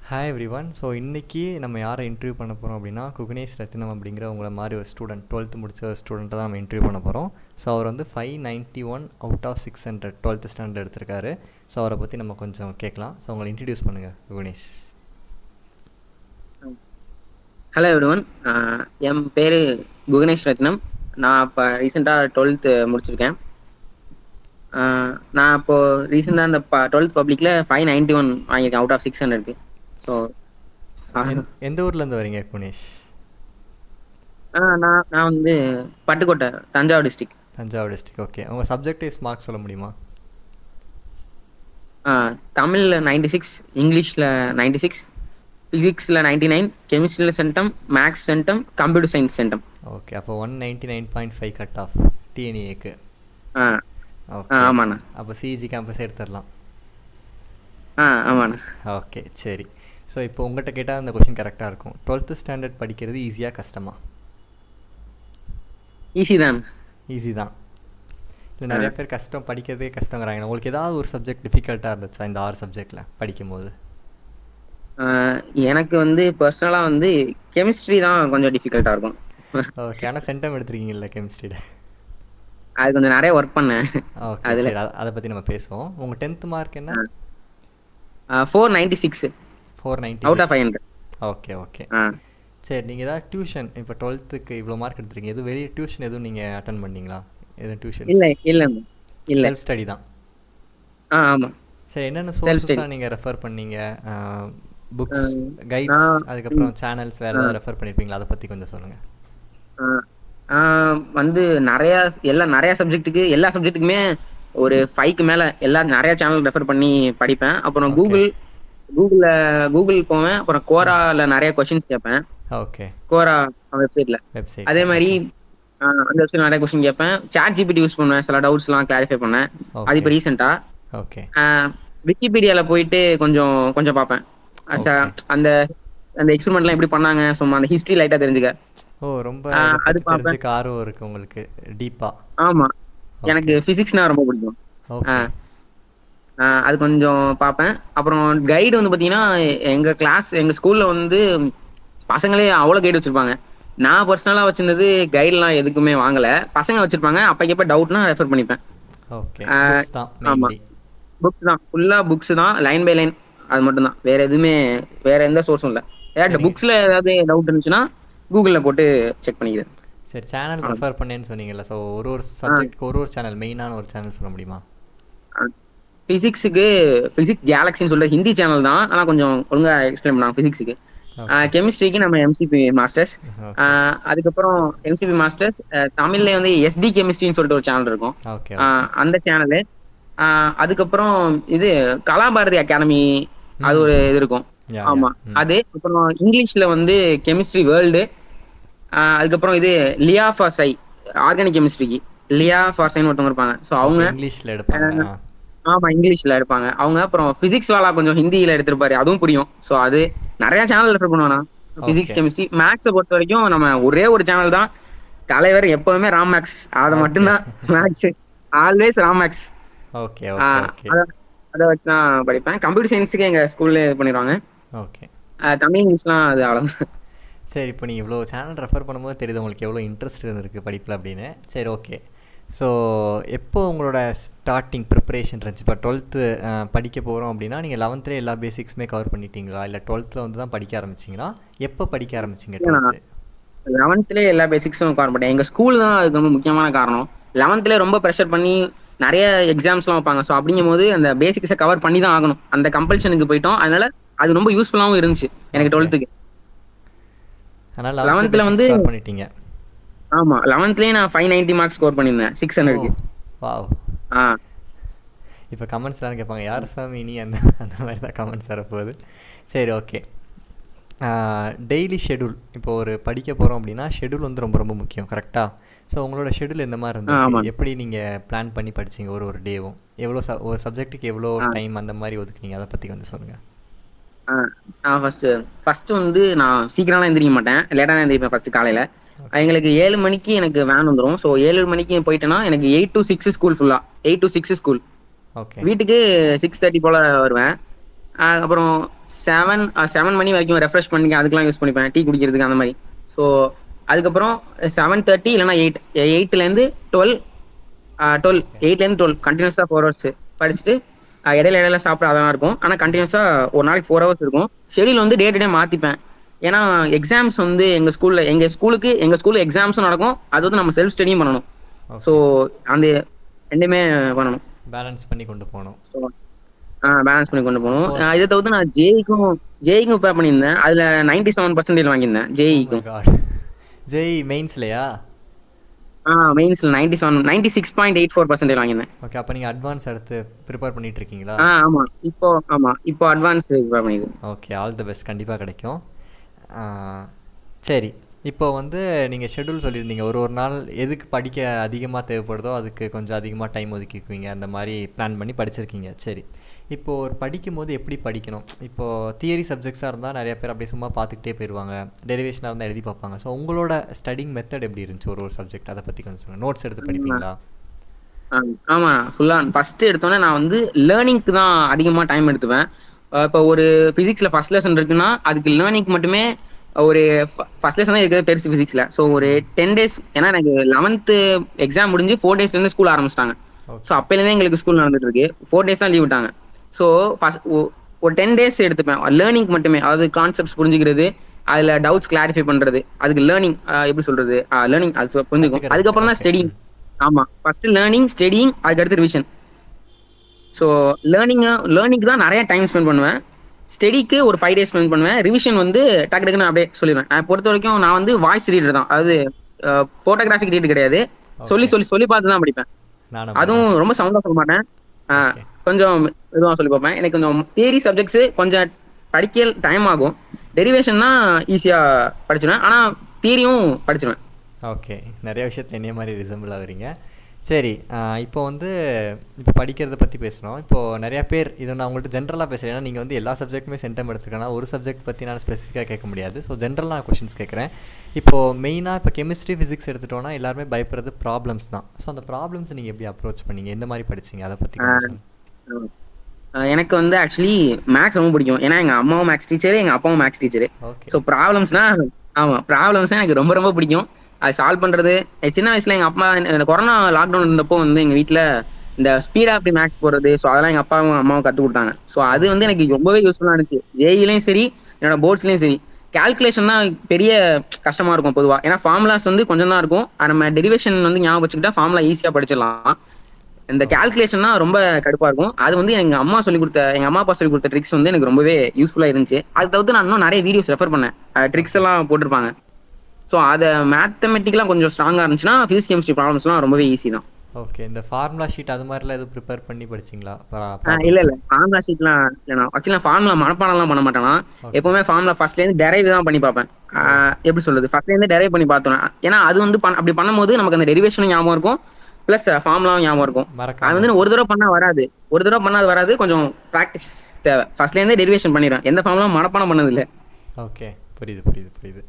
Hi everyone. So இன்றைக்கி நம்ம யாரை இன்டர்வியூ பண்ண போகிறோம் அப்படின்னா குகனேஷ் ரத்னம் அப்படிங்கிற உங்களை மாதிரி ஒரு ஸ்டூடெண்ட், 12th முடிச்ச ஒரு ஸ்டூடெண்ட்டை தான் நம்ம இன்டர்வியூ பண்ண போகிறோம். ஸோ அவர் வந்து 591 அவுட் ஆஃப் 600 12th ஸ்டாண்டர்ட் எடுத்திருக்காரு. ஸோ அவரை பற்றி நம்ம கொஞ்சம் கேட்கலாம். ஸோ உங்களை இன்ட்ரடியூஸ் பண்ணுங்கள் குகனேஷ். ஹலோ எவ்ரிவன், என் பேர் குகனேஷ் ரத்னம். நான் இப்போ ரீசெண்டாக 12th முடிச்சிருக்கேன். நான் இப்போது ரீசெண்டாக அந்த 12th பப்ளிக்கில் 591 வாங்கியிருக்கேன் அவுட் ஆஃப் 600க்கு. ஸோ எந்த ஊர்லேருந்து வரீங்க குகனேஷ்? நான் வந்து Pattukkottai, Thanjavur district. Thanjavur district. Okay. உங்கள் சப்ஜெக்ட் வைஸ் மார்க்ஸ் சொல்ல முடியுமா? தமிழில் 96, இங்கிலீஷில் 96, ஃபிசிக்ஸில் 99, கெமிஸ்ட்ரியில் centum, maths centum, computer science centum. Okay. அப்போ 199.5 கட் ஆஃப் டிஎன்ஏக்கு. ஓகே. ஆமாண்ணா. அப்போ சிஇஜி கேம்பஸ் எடுத்துடலாம். ஆமாண்ணா. ஓகே, சரி. ஸோ இப்போ உங்கள்கிட்ட கேட்டால் அந்த கொஷின் கரெக்டாக இருக்கும். 12th ஸ்டாண்டர்ட் படிக்கிறது ஈஸியாக கஷ்டமா? ஈஸி தான். ஈஸி தான். இல்லை நிறைய பேர் கஷ்டம், படிக்கிறதே கஷ்டங்கிறாங்க. உங்களுக்கு ஏதாவது ஒரு சப்ஜெக்ட் டிஃபிகல்ட்டாக இருந்துச்சா இந்த 6 சப்ஜெக்டில் படிக்கும்போது? எனக்கு வந்து பர்சனலாக வந்து கெமிஸ்ட்ரி தான் கொஞ்சம் டிஃபிகல்ட்டாக இருக்கும். ஓகே. ஆனால் சென்டம் எடுத்துருக்கீங்கல்ல கெமிஸ்ட்ரியில்? அது கொஞ்சம் நிறைய ஒர்க் பண்ணேன். ஓகே, சரி. அதை பற்றி நம்ம பேசுவோம். உங்கள் 10th மார்க் என்ன? 496 496 அவுட் ஆஃப் 500. Okay okay. சரி. நீங்கள் ஏதாவது டியூஷன், இப்போ 12th இவ்வளோ மார்க் எடுத்துருக்கீங்க, எதுவும் வெளியே டியூஷன் எதுவும் நீங்கள் அட்டன் பண்ணீங்களா? எதுவும் டியூஷன்? இல்லை இல்லை இல்லை. செல்ஃப் ஸ்டடி தான். ஆமாம். சரி. என்னென்ன சோர்ஸஸ்லாம் நீங்கள் ரெஃபர் பண்ணீங்க? புக்ஸ், கைட்ஸ், அதுக்கப்புறம் சேனல்ஸ், வேறு ஏதாவது ரெஃபர் பண்ணியிருப்பீங்களா? அதை பற்றி கொஞ்சம் சொல்லுங்கள். வந்து நிறையா சப்ஜெக்ட்டுக்கு, எல்லா சப்ஜெக்ட்டுக்குமே ஒரு 5க்கு மேலே நிறைய சேனல் ரெஃபர் பண்ணி படிப்பேன். அப்புறம் கூகுள் போவேன். அப்புறம் கோராவில் நிறைய கொஷின்ஸ் கேட்பேன். ஓகே. கோரா வெப்சைட். அதே மாதிரி அந்த வெப்சைட் நிறைய கொஸ்டின் கேட்பேன். சாட் ஜிபிடி யூஸ் பண்ணுவேன், சில டவுட்ஸ்லாம் கிளாரிஃபை பண்ணேன். அது இப்போ ரீசெண்டாக. ஓகே. விக்கிபீடியாவில் போயிட்டு கொஞ்சம் கொஞ்சம் பார்ப்பேன். அந்த அந்த எக்ஸ்பெரிமெண்ட்லாம் எப்படி பண்ணாங்க, சும்மா அந்த ஹிஸ்ட்ரி லைட்டாக தெரிஞ்சுக்க. ஓ, ரொம்ப அது தெரிஞ்சுக்க ஆர்வம் இருக்கு உங்களுக்கு டீப்பா? ஆமாம். எனக்கு ஃபிசிக்ஸ்னா ரொம்ப பிடிக்கும். அது கொஞ்சம் பார்ப்பேன். அப்புறம் கைடு வந்து பார்த்தீங்கன்னா எங்கள் ஸ்கூலில் வந்து பசங்களே அவ்வளோ கைடு வச்சுருப்பாங்க. நான் பர்சனலாக வச்சுருந்தது கைடெலாம் எதுக்குமே வாங்கலை. பசங்க வச்சுருப்பாங்க. அப்போக்கப்போ டவுட்னா ரெஃபர் பண்ணிப்பேன். ஓகே. ஆமாம், புக்ஸ் தான். ஃபுல்லாக புக்ஸ் தான், லைன் பை லைன். அது மட்டும்தான், வேறு எந்த சோர்ஸும் இல்லை. ஏதாவது புக்ஸில் ஏதாவது டவுட் இருந்துச்சுன்னா கூகுளில் போட்டு செக் பண்ணிக்கிறேன். சரி. சேனல் ரெஃபர் பண்ணேன்னு சொன்னீங்கல்ல, ஸோ ஒரு சப்ஜெக்ட்க்கு ஒரு சேனல், மெயினான ஒரு சேனல் சொல்ல முடியுமா? ஃபிசிக்ஸுக்கு ஃபிசிக்ஸ் கேலக்ஸின்னு சொல்ல ஹிந்தி சேனல் தான், ஆனால் கொஞ்சம் ஒழுங்காக எக்ஸ்பிளைன் பண்ணாங்க ஃபிசிக்ஸுக்கு. கெமிஸ்ட்ரிக்கு நம்ம எம்சிபி மாஸ்டர்ஸ். அதுக்கப்புறம் எம்சிபி மாஸ்டர்ஸ். தமிழ்ல வந்து எஸ்டி கெமிஸ்ட்ரின்னு சொல்லிட்டு ஒரு சேனல் இருக்கும், அந்த சேனலு. அதுக்கப்புறம் இது கலாபாரதி அகாடமி, அது ஒரு இது இருக்கும். ஆமா, அது. அப்புறம் இங்கிலீஷ்ல வந்து கெமிஸ்ட்ரி வேர்ல்டு. அதுக்கப்புறம் இது லியா ஃபார்சை, ஆர்கானிக் கெமிஸ்ட்ரிக்கு லியா ஃபார்சைன்னு ஒருத்தவங்க இருப்பாங்க. ஸோ அவங்க இங்கிலீஷ்ல எடுப்பாங்க. ஆமா, இங்கிலீஷ்ல எடுப்பாங்க அவங்க. அப்புறம் பிசிக்ஸ் வாலா கொஞ்சம் ஹிந்தியில எடுத்திருப்பாரு, அதுவும் புரியும். ஸோ அது நிறைய சேனல் ரெஃபர் பண்ணுவேன் நான். பிசிக்ஸ், கெமிஸ்ட்ரி, மேக்ஸை பொறுத்த வரைக்கும் நம்ம ஒரே ஒரு சேனல் தான் தலைவர், எப்பவுமே ராம் மேக்ஸ். அது மட்டும்தான் max, always RAM max. Okay. அதை வச்சு நான் படிப்பேன். கம்ப்யூட்டர் சயின்ஸுக்கு எங்கள் ஸ்கூல்ல இது பண்ணிடுவாங்க. ஓகே. தமிழ், இங்கிலீஷ்லாம் அது அவ்வளோ. சரி. இப்போ நீங்கள் இவ்வளோ சேனல் ரெஃபர் பண்ணும்போது தெரியுது உங்களுக்கு எவ்வளோ இன்ட்ரெஸ்ட் இருந்திருக்கு படிப்பில் அப்படின்னு. சரி, ஓகே. ஸோ எப்போ உங்களோட ஸ்டார்டிங் ப்ரிப்பரேஷன் இருந்துச்சு? இப்போ 12th படிக்க போகிறோம் அப்படின்னா நீங்கள் 11th எல்லா பேசிக்ஸுமே கவர் பண்ணிட்டீங்களா, இல்லை 12th வந்து தான் படிக்க ஆரம்பிச்சிங்களா? எப்போ படிக்க ஆரம்பிச்சிங்க? 11th எல்லா பேசிக்ஸும் கவர் பண்ணிட்டேன். எங்கள் ஸ்கூல் தான் அதுக்கு ரொம்ப முக்கியமான காரணம். 11th ரொம்ப ப்ரெஷர் பண்ணி நிறைய எக்ஸாம்ஸ்லாம் வைப்பாங்க. ஸோ அப்படிங்கும் போது அந்த பேசிக்ஸை கவர் பண்ணி தான் ஆகணும். அந்த கம்பல்ஷனுக்கு போயிட்டோம். அதனால அது ரொம்ப யூஸ்ஃபுல்லாகவும் இருந்துச்சு எனக்கு 12th. அதனால 11th வந்து கவர் பண்ணிட்டீங்க? ஆமா, 11th நான் 590 மார்க்ஸ் ஸ்கோர் பண்ணியிருந்தேன் 600க்கு. வாவ். இப்போ கமெண்ட்ஸ்லாம் கேட்பாங்க, யார் சாமி நீ, அந்த மாதிரி தான் கமெண்ட்ஸ் வரப்போகுது. சரி, ஓகே. டெய்லி ஷெடியூல், இப்போ ஒரு படிக்க போகிறோம் அப்படின்னா ஷெடியூல் வந்து ரொம்ப ரொம்ப முக்கியம், கரெக்டாக? ஸோ உங்களோட ஷெடியூல் எந்த மாதிரி இருந்தது? எப்படி நீங்கள் பிளான் பண்ணி படிச்சிங்க ஒரு டேவும்? எவ்வளோ ஒரு சப்ஜெக்ட்டுக்கு எவ்வளோ டைம் அந்த மாதிரி ஒதுக்குனீங்க? அதை பற்றி கொஞ்சம் சொல்லுங்கள். ஃபஸ்ட்டு வந்து நான் சீக்கிரம்லாம் எந்திரிக்க மாட்டேன், லேட்டாக தான் எந்திரிப்பேன். ஃபஸ்ட்டு காலையில் எங்களுக்கு 7 மணிக்கு எனக்கு வேன் வந்துடும். ஸோ 7 மணிக்கு போயிட்டேன்னா எனக்கு 8 to 6 ஸ்கூல், ஃபுல்லாக 8 to 6 ஸ்கூல். வீட்டுக்கு 6:30 போல் வருவேன். அப்புறம் 7 மணி வரைக்கும் ரெஃப்ரெஷ் பண்ணி அதுக்கெல்லாம் யூஸ் பண்ணிப்பேன், டீ குடிக்கிறதுக்கு அந்த மாதிரி. ஸோ அதுக்கப்புறம் 7:30 இல்லைன்னா 8 டுவெல் 8 கண்டினியூஸாக 4 ஹவர்ஸ் படிச்சுட்டு இடையில இடையில சாப்பிட அதெல்லாம் இருக்கும். ஆனால் கண்டினியூஸாக ஒரு நாளைக்கு 4 ஹவர்ஸ் இருக்கும். ஷெடியூல் வந்து டே டு டே மாற்றிப்பேன். ஏன்னா எக்ஸாம்ஸ் வந்து எங்கள் ஸ்கூலில் எக்ஸாம்ஸும் நடக்கும், அது வந்து நம்ம செல்ஃப் ஸ்டடியும் பண்ணணும். ஸோ அந்த ரெண்டுமே பண்ணணும், பேலன்ஸ் பண்ணி கொண்டு போகணும். ஸோ பேலன்ஸ் பண்ணி கொண்டு போகணும். இதை தவிர்த்து நான் ஜேஇக்கும் ப்ரிப்பேர் பண்ணியிருந்தேன். அதில் 97% வாங்கியிருந்தேன் ஜேஇக்கும். ஜேஇ மெயின்ஸ்லையா? மெயின்ஸ்ல 96.84% வாங்கியிருந்தேன். ஓகே, அப்போ நீங்கள் அட்வான்ஸ் எடுத்து ப்ரிப்பேர் பண்ணிட்டு இருக்கீங்களா? இப்போ அட்வான்ஸ் ப்ரிப்பேர் பண்ணிடுறேன். ஓகே, ஆல் தி பெஸ்ட், கண்டிப்பாக கிடைக்கும். சரி, இப்போ வந்து நீங்கள் ஷெட்யூல் சொல்லியிருந்தீங்க, ஒரு நாள் எதுக்கு படிக்க அதிகமாக தேவைப்படுதோ அதுக்கு கொஞ்சம் அதிகமாக டைம் ஒதுக்கிக்குவீங்க, அந்த மாதிரி பிளான் பண்ணி படிச்சிருக்கீங்க. சரி, இப்போது ஒரு படிக்கும் போது எப்படி படிக்கணும்? இப்போது தியரி சப்ஜெக்ட்ஸாக இருந்தால் நிறைய பேர் அப்படியே சும்மா பார்த்துக்கிட்டே போயிடுவாங்க, டெரிவேஷனாக இருந்தால் எழுதி பார்ப்பாங்க. ஸோ உங்களோட ஸ்டடிங் மெத்தட் எப்படி இருந்துச்சு ஒரு சப்ஜெக்ட், அதை பற்றி கொஞ்சம் சொல்லுங்கள். நோட்ஸ் எடுத்து படிப்பீங்களா? ஆமாம், ஃபுல்லாக ஃபஸ்ட்டு எடுத்தோன்னே நான் வந்து லேர்னிங்க்கு தான் அதிகமாக டைம் எடுத்துவேன். இப்போ ஒரு ஃபிசிக்ஸில் ஃபஸ்ட் லெசன் இருக்குன்னா அதுக்கு லேர்னிங்க்கு மட்டுமே ஒரு ஃபர்ஸ்ட் லெசன் தான் இருக்கிறது பெருசு ஃபிசிக்ஸில். ஸோ ஒரு 10 days, ஏன்னா எனக்கு 11th எக்ஸாம் முடிஞ்சு 4 daysலேருந்து ஸ்கூல் ஆரம்பிச்சிட்டாங்க. ஸோ அப்போலேருந்தே எங்களுக்கு ஸ்கூல் நடந்துட்டு இருக்கு. 4 days தான் லீவ் விட்டாங்க. ஸோ ஒரு 10 days எடுத்துப்பேன் லேர்னிங் மட்டுமே. அதாவது கான்செப்ட்ஸ் புரிஞ்சுக்கிறது, அதில் டவுட்ஸ் கிளாரிஃபை பண்ணுறது, அதுக்கு லேர்னிங் எப்படி சொல்கிறது, லேர்னிங் அது புரிஞ்சுக்கும். அதுக்கப்புறம் தான் ஸ்டடிங். ஆமாம், ஃபஸ்ட்டு லேர்னிங், ஸ்டடிங், அதுக்கடுத்து ரிவிஷன். ஸோ லேர்னிங்க்கு தான் நிறைய டைம் ஸ்பெண்ட் பண்ணுவேன். ஸ்டடிக்கு ஒரு 5 days ஸ்பெண்ட் பண்ணுவேன். ரிவிஷன் வந்து டக்கு டக்குன்னு அப்படியே சொல்லிடுவேன். பொறுத்த வரைக்கும் நான் வந்து வாய்ஸ் ரீடர் தான், அதாவது ஃபோட்டோகிராஃபிக் ரீடர் கிடையாது. சொல்லி பார்த்து தான் படிப்பேன். அதுவும் ரொம்ப சவுண்டாக சொல்ல மாட்டேன், கொஞ்சம் இதுவாக சொல்லி பார்ப்பேன். எனக்கு கொஞ்சம் தியரி சப்ஜெக்ட்ஸு கொஞ்சம் படிக்க டைம் ஆகும். டெரிவேஷன்னா ஈஸியாக படிச்சிடுவேன், ஆனால் தியரியும் படிச்சிடுவேன். ஓகே, நிறைய விஷயத்தை என்னைய மாதிரி ரிசம்பிள் ஆகுறீங்க. சரி, இப்போ வந்து இப்போ படிக்கிறத பற்றி பேசுகிறோம். இப்போது நிறையா பேர் இதை நான் உங்கள்கிட்ட ஜென்ரலாக பேசுகிறேன், ஏன்னா நீங்கள் வந்து எல்லா சப்ஜெக்ட்டுமே சென்டம் எடுத்துருக்கேன்னா ஒரு சப்ஜெக்ட் பற்றி நான் ஸ்பெசிஃபிக்காக கேட்க முடியாது. ஸோ ஜென்ரலாக நான் கொஷின்ஸ் கேட்குறேன். இப்போது மெயினாக இப்போ கெமிஸ்ட்ரி, ஃபிசிக்ஸ் எடுத்துட்டோன்னா எல்லாருமே பயப்படுறது ப்ராப்ளம்ஸ் தான். ஸோ அந்த ப்ராப்ளம்ஸ் நீங்கள் எப்படி அப்ரோச் பண்ணீங்க, எந்த மாதிரி படிச்சிங்க, அதை பற்றி எனக்கு வந்து ஆக்சுவலி மேக்ஸ் ரொம்ப பிடிக்கும். ஏன்னா எங்கள் அம்மாவும் மேக்ஸ் டீச்சரு, எங்கள் அப்பாவும் மேக்ஸ் டீச்சரு. ஸோ ப்ராப்ளம்ஸ்னால் எனக்கு ரொம்ப ரொம்ப பிடிக்கும். அது சால்வ் பண்ணுறது. சின்ன வயசுல எங்கள் அப்பா கொரோனா லாக்டவுன் இருந்தப்போ வந்து எங்கள் வீட்டில் இந்த ஸ்பீடாக அப்படி மேக்ஸ் போடுறது, ஸோ அதெல்லாம் எங்கள் அப்பாவும் அம்மாவும் கற்றுக் கொடுத்தாங்க. ஸோ அது வந்து எனக்கு ரொம்பவே யூஸ்ஃபுல்லாக இருந்துச்சு. ஜேஇலையும் சரி, என்னோட போர்ட்ஸ்லையும் சரி. கால்குலேஷன் தான் பெரிய கஷ்டமாக இருக்கும் பொதுவாக, ஏன்னா ஃபார்முலாஸ் வந்து கொஞ்சம் தான் இருக்கும். நம்ம டெரிவேஷன் வந்து ஞாபகம் வச்சுக்கிட்டா ஃபார்முலா ஈஸியாக படிச்சிடலாம். இந்த கால்குலேஷன் தான் ரொம்ப கடுப்பாக இருக்கும். அது வந்து எங்கள் அம்மா அப்பா சொல்லி கொடுத்த ட்ரிக்ஸ் வந்து எனக்கு ரொம்பவே யூஸ்ஃபுல்லாக இருந்துச்சு. அது தவிர்த்து நான் இன்னும் நிறைய வீடியோஸ் ரெஃபர் பண்ணேன், ட்ரிக்ஸ் எல்லாம் போட்டிருப்பாங்க. ஸோ அதை மேத்தமெட்டிக்கலாக கொஞ்சம் ஸ்ட்ராங்காக இருந்துச்சுன்னா ஃபிசிக்ஸ் கெமிஸ்ட்ரி ப்ராப்ளம்ஸ்லாம் ரொம்பவே ஈஸி தான். ஓகே, இந்த ஃபார்முலா ஷீட் அது மாதிரிலாம் எதுவும் ப்ரிப்பேர் பண்ணி படிச்சிங்களா? இல்லை ஃபார்முலா ஷீட்லாம் இல்லைண்ணா. ஆக்சுவலி நான் ஃபார்முலா மனப்பாடம்லாம் பண்ண மாட்டேன்னா, எப்பவுமே ஃபார்முலா ஃபர்ஸ்ட்லேருந்து டெரைவ் தான் பண்ணி பார்ப்பேன். எப்படி சொல்றது, ஃபர்ஸ்ட்லேருந்து டெரைவ் பண்ணி பார்த்தோம். ஏன்னா அது வந்து அப்படி பண்ணும்போது நமக்கு அந்த டெரிவேஷனும் ஞாபகம் இருக்கும், ப்ளஸ் ஃபார்முலாவும் ஞாபகம் இருக்கும். அது வந்து ஒரு தடவை பண்ணால் வராது, கொஞ்சம் ப்ராக்டிஸ் தேவை. ஃபர்ஸ்ட்லேருந்து டெரிவேஷன் பண்ணிடுறேன், எந்த ஃபார்முலாவும் மனப்பாடம் பண்ணதில்லை. ஓகே, புரியுது.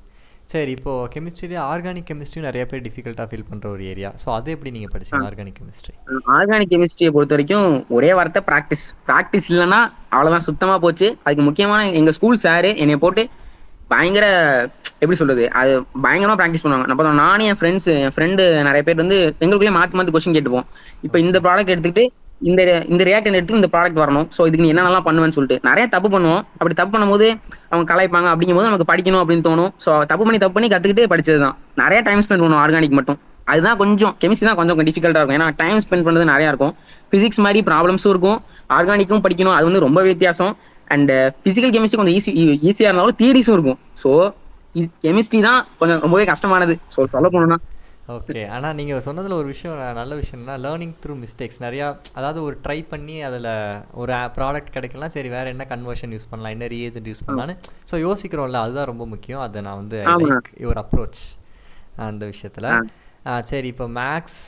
சரி, இப்போது கெமிஸ்ட்ரியிலே ஆர்கானிக் கெமிஸ்ட்ரி நிறைய பேர் டிஃபிகல்ட்டாக ஃபீல் பண்ணுற ஒரு ஏரியா. ஸோ அது எப்படி நீங்கள் படிச்சீங்க ஆர்கானிக் கெமிஸ்ட்ரி? ஆர்கானிக் கெமிஸ்ட்ரியை பொறுத்த வரைக்கும் ஒரே வார்த்தை ப்ராக்டிஸ் இல்லைன்னா அவ்வளோதான், சுத்தமாக போச்சு. அதுக்கு முக்கியமான எங்கள் ஸ்கூல் சாரு என்னை போட்டு பயங்கர எப்படி சொல்றது, அது பயங்கரமாக ப்ராக்டிஸ் பண்ணுவாங்க. நம்ம நானும் என் ஃப்ரெண்டு நிறைய பேர் வந்து எங்களுக்குள்ளேயே மாற்றி கொஸ்டின் கேட்டுப்போம். இப்போ இந்த ப்ராடக்ட் எடுத்துக்கிட்டு இந்த ரியாக்டன் எடுத்து இந்த ப்ராடக்ட் வரணும், ஸோ இதுக்கு நீ என்னென்னலாம் பண்ணுவேன்னு சொல்லிட்டு நிறைய தப்பு பண்ணுவோம். அப்படி தப்பு பண்ணும்போது அவங்க கலாய்ப்பாங்க. அப்படிங்கும்போது நமக்கு படிக்கணும் அப்படின்னு தோணும். ஸோ தப்பு பண்ணி கற்றுக்கிட்டு படிச்சது தான். நிறைய டைம் ஸ்பெண்ட் பண்ணுவோம் ஆர்கானிக் மட்டும். அதுதான் கொஞ்சம் கெமிஸ்ட்ரி தான் கொஞ்சம் டிஃபிகல்ட்டாக இருக்கும், ஏன்னா டைம் ஸ்பெண்ட் பண்ணுறது நிறையா இருக்கும். ஃபிசிக்ஸ் மாதிரி ப்ராப்ளம்ஸும் இருக்கும், ஆர்கானிக்கும் படிக்கணும், அது வந்து ரொம்ப வித்தியாசம். அண்ட் ஃபிசிக்கல் கெமிஸ்ட்ரி கொஞ்சம் ஈஸியாக இருந்தாலும் தியரிஸும் இருக்கும். ஸோ கெமிஸ்ட்ரி தான் கொஞ்சம் ரொம்பவே கஷ்டமானது சொல்ல போனோம்னா. ஓகே, ஆனால் நீங்கள் சொன்னதில் ஒரு விஷயம் நல்ல விஷயம்னா லேர்னிங் த்ரூ மிஸ்டேக்ஸ் நிறையா. அதாவது ஒரு ட்ரை பண்ணி அதில் ஒரு ப்ராடக்ட் கிடைக்கலாம், சரி வேறு என்ன கன்வர்ஷன் யூஸ் பண்ணலாம், என்ன ரீஏஜென்ட் யூஸ் பண்ணலான்னு ஸோ யோசிக்கிறோம்ல, அதுதான் ரொம்ப முக்கியம். அதை நான் வந்து லைக் யுவர் அப்ரோச் அந்த விஷயத்தில். சரி, இப்போ மேக்ஸ்